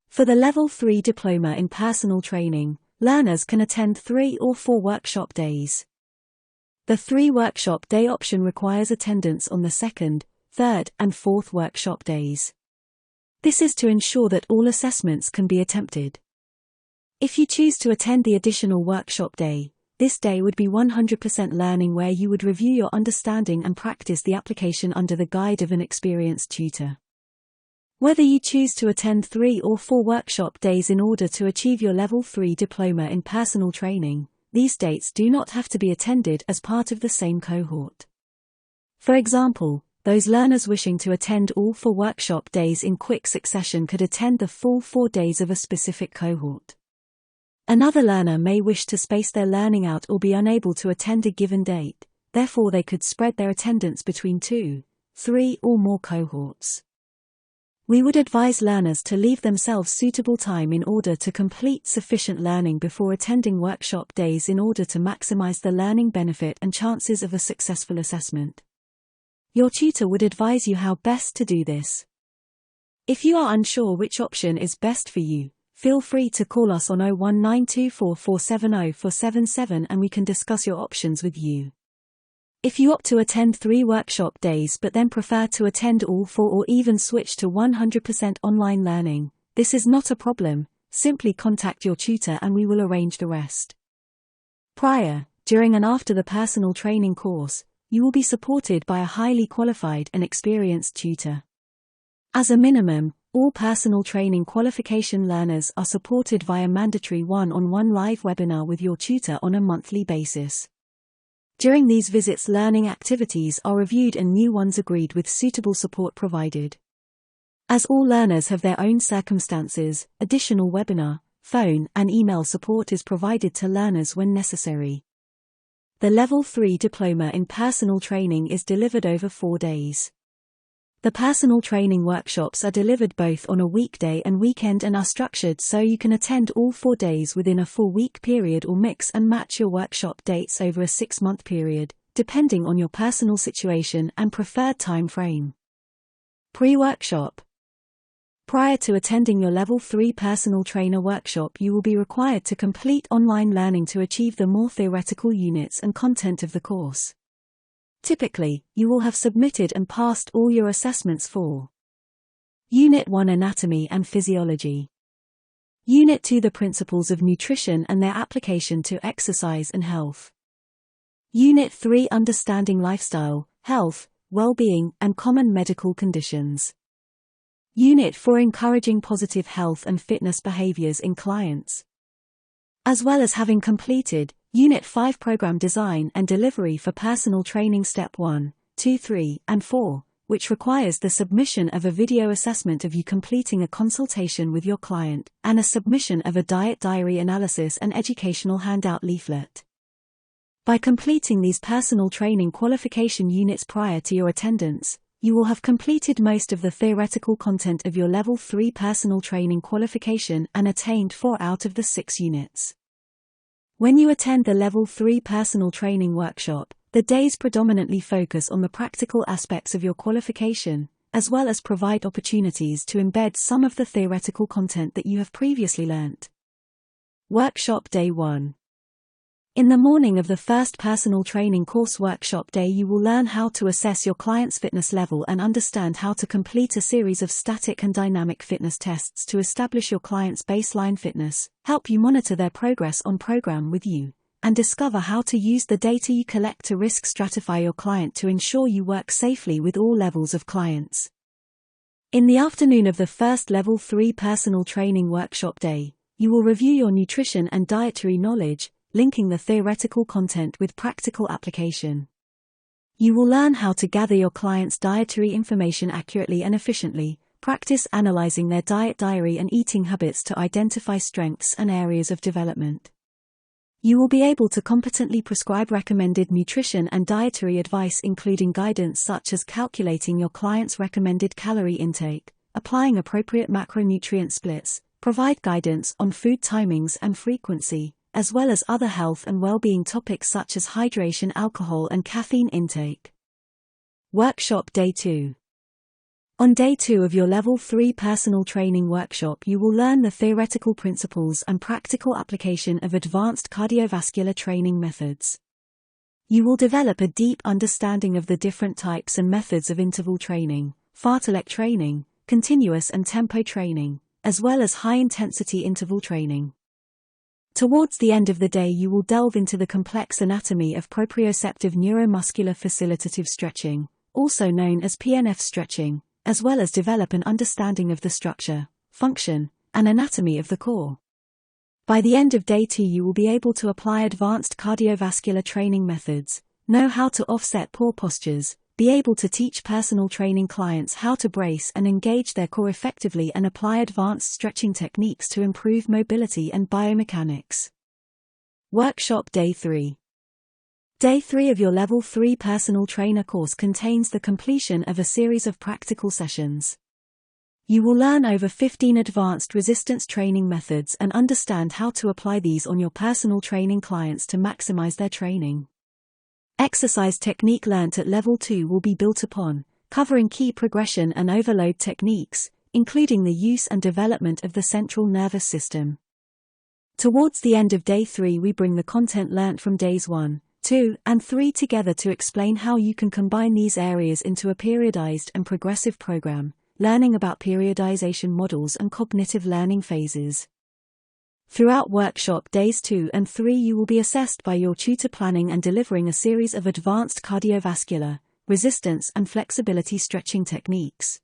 For the Level 3 Diploma in Personal Training, learners can attend 3 or 4 workshop days. The 3 workshop day option requires attendance on the 2nd, 3rd, and 4th workshop days. This is to ensure that all assessments can be attempted. If you choose to attend the additional workshop day, this day would be 100% learning, where you would review your understanding and practice the application under the guide of an experienced tutor. Whether you choose to attend 3 or 4 workshop days in order to achieve your Level 3 Diploma in Personal Training, these dates do not have to be attended as part of the same cohort. For example, those learners wishing to attend all 4 workshop days in quick succession could attend the full 4 days of a specific cohort. Another learner may wish to space their learning out or be unable to attend a given date, therefore they could spread their attendance between 2, 3 or more cohorts. We would advise learners to leave themselves suitable time in order to complete sufficient learning before attending workshop days in order to maximize the learning benefit and chances of a successful assessment. Your tutor would advise you how best to do this. If you are unsure which option is best for you, feel free to call us on 01924470477 and we can discuss your options with you. If you opt to attend 3 workshop days but then prefer to attend all 4 or even switch to 100% online learning, this is not a problem. Simply contact your tutor and we will arrange the rest. Prior, during and after the personal training course, you will be supported by a highly qualified and experienced tutor. As a minimum, all personal training qualification learners are supported via mandatory one-on-one live webinar with your tutor on a monthly basis. During these visits, learning activities are reviewed and new ones agreed with suitable support provided. As all learners have their own circumstances, additional webinar, phone, and email support is provided to learners when necessary. The Level 3 Diploma in Personal Training is delivered over 4 days. The personal training workshops are delivered both on a weekday and weekend and are structured so you can attend all 4 days within a 4-week period or mix and match your workshop dates over a 6-month period, depending on your personal situation and preferred time frame. Pre-workshop. Prior to attending your Level 3 Personal Trainer workshop, you will be required to complete online learning to achieve the more theoretical units and content of the course. Typically, you will have submitted and passed all your assessments for Unit 1 Anatomy and Physiology, Unit 2 The Principles of Nutrition and their Application to Exercise and Health, Unit 3 Understanding Lifestyle, Health, Well-being and Common Medical Conditions, Unit 4 Encouraging Positive Health and Fitness Behaviors in Clients. As well as having completed Unit 5 Program Design and Delivery for Personal Training Step 1, 2, 3, and 4, which requires the submission of a video assessment of you completing a consultation with your client, and a submission of a diet diary analysis and educational handout leaflet. By completing these personal training qualification units prior to your attendance, you will have completed most of the theoretical content of your Level 3 personal training qualification and attained 4 out of the 6 units. When you attend the Level 3 personal training workshop, the days predominantly focus on the practical aspects of your qualification, as well as provide opportunities to embed some of the theoretical content that you have previously learnt. Workshop Day 1. In the morning of the first personal training course workshop day, you will learn how to assess your client's fitness level and understand how to complete a series of static and dynamic fitness tests to establish your client's baseline fitness, help you monitor their progress on program with you, and discover how to use the data you collect to risk stratify your client to ensure you work safely with all levels of clients. In the afternoon of the first Level 3 personal training workshop day, you will review your nutrition and dietary knowledge, linking the theoretical content with practical application. You will learn how to gather your client's dietary information accurately and efficiently, practice analyzing their diet diary and eating habits to identify strengths and areas of development. You will be able to competently prescribe recommended nutrition and dietary advice, including guidance such as calculating your client's recommended calorie intake, applying appropriate macronutrient splits, provide guidance on food timings and frequency, as well as other health and well-being topics such as hydration, alcohol and caffeine intake. Workshop Day 2. On day 2 of your Level 3 personal training workshop, you will learn the theoretical principles and practical application of advanced cardiovascular training methods. You will develop a deep understanding of the different types and methods of interval training, fartlek training, continuous and tempo training, as well as high-intensity interval training. Towards the end of the day, you will delve into the complex anatomy of proprioceptive neuromuscular facilitative stretching, also known as PNF stretching, as well as develop an understanding of the structure, function, and anatomy of the core. By the end of day 2, you will be able to apply advanced cardiovascular training methods, know how to offset poor postures, be able to teach personal training clients how to brace and engage their core effectively, and apply advanced stretching techniques to improve mobility and biomechanics. Workshop Day 3. Day 3 of your Level 3 personal trainer course contains the completion of a series of practical sessions. You will learn over 15 advanced resistance training methods and understand how to apply these on your personal training clients to maximize their training. Exercise technique learnt at Level 2 will be built upon, covering key progression and overload techniques, including the use and development of the central nervous system. Towards the end of Day 3, we bring the content learnt from Days 1, 2, and 3 together to explain how you can combine these areas into a periodized and progressive program, learning about periodization models and cognitive learning phases. Throughout workshop Days 2 and 3, you will be assessed by your tutor, planning and delivering a series of advanced cardiovascular, resistance and flexibility stretching techniques.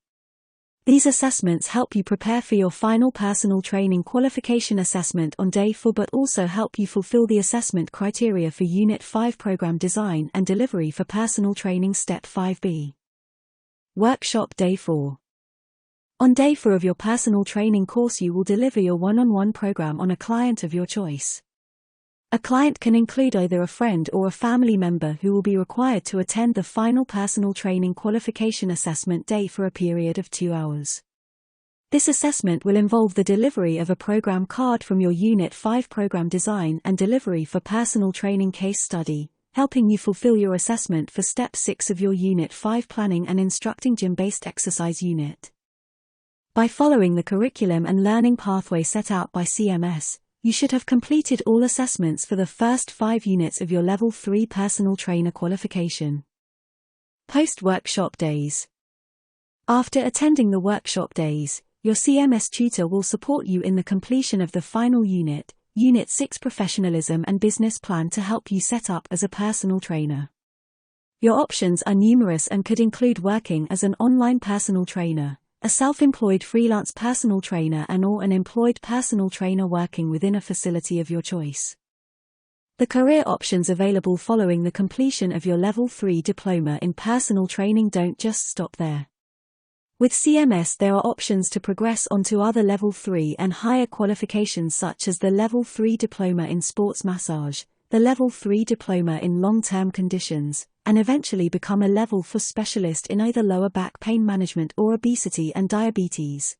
These assessments help you prepare for your final personal training qualification assessment on Day 4, but also help you fulfill the assessment criteria for Unit 5 program design and delivery for personal training Step 5B. Workshop Day 4. On Day 4 of your personal training course, you will deliver your one-on-one program on a client of your choice. A client can include either a friend or a family member who will be required to attend the final personal training qualification assessment day for a period of 2 hours. This assessment will involve the delivery of a program card from your Unit 5 program design and delivery for personal training case study, helping you fulfill your assessment for Step 6 of your Unit 5 planning and instructing gym-based exercise unit. By following the curriculum and learning pathway set out by CMS, you should have completed all assessments for the first 5 units of your Level 3 personal trainer qualification. Post-workshop days. After attending the workshop days, your CMS tutor will support you in the completion of the final unit, Unit 6 Professionalism and Business Plan, to help you set up as a personal trainer. Your options are numerous and could include working as an online personal trainer, a self-employed freelance personal trainer, and/or an employed personal trainer working within a facility of your choice. The career options available following the completion of your Level 3 Diploma in personal training don't just stop there. With CMS, there are options to progress onto other Level 3 and higher qualifications, such as the Level 3 Diploma in Sports Massage, the Level 3 Diploma in Long-Term Conditions, and eventually become a Level 4 specialist in either lower back pain management or obesity and diabetes.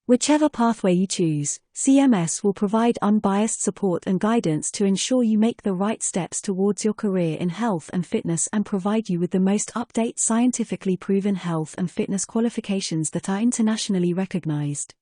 Whichever pathway you choose, CMS will provide unbiased support and guidance to ensure you make the right steps towards your career in health and fitness, and provide you with the most up-to-date scientifically proven health and fitness qualifications that are internationally recognized.